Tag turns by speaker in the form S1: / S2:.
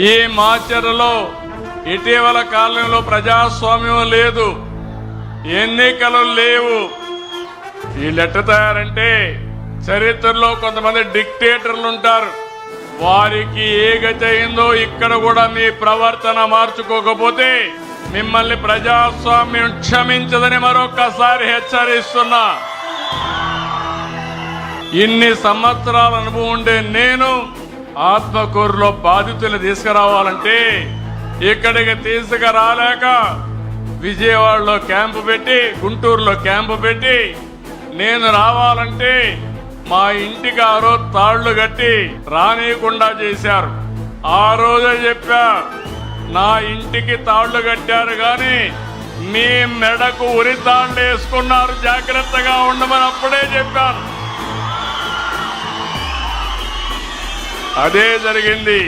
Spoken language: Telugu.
S1: ఈ మాచర్లలో ఇటీవల కాలంలో ప్రజాస్వామ్యం లేదు, ఎన్నికలు లేవు. వీళ్ళు ఎట్ట తయారంటే చరిత్రలో కొంతమంది డిక్టేటర్లు ఉంటారు, వారికి ఏ గతి అయిందో ఇక్కడ కూడా మీ ప్రవర్తన మార్చుకోకపోతే మిమ్మల్ని ప్రజాస్వామ్యం క్షమించదని మరొకసారి హెచ్చరిస్తున్నా. ఇన్ని సంవత్సరాల అనుభవం ఉండే నేను ఆత్మకూరులో బాధితులు తీసుకురావాలంటే ఇక్కడికి తీసుకురాలేక విజయవాడలో క్యాంపు పెట్టి, గుంటూరులో క్యాంపు పెట్టి, నేను రావాలంటే మా ఇంటికి ఆ రోజు తాళ్లు కట్టి రానియకుండా చేశారు. ఆ రోజే చెప్పా, నా ఇంటికి తాళ్లు కట్టారు కానీ మీ మెడకు ఉరి తాళ్లు వేసుకున్నారు, జాగ్రత్తగా ఉండమని అప్పుడే చెప్పాను. అదే జరిగింది.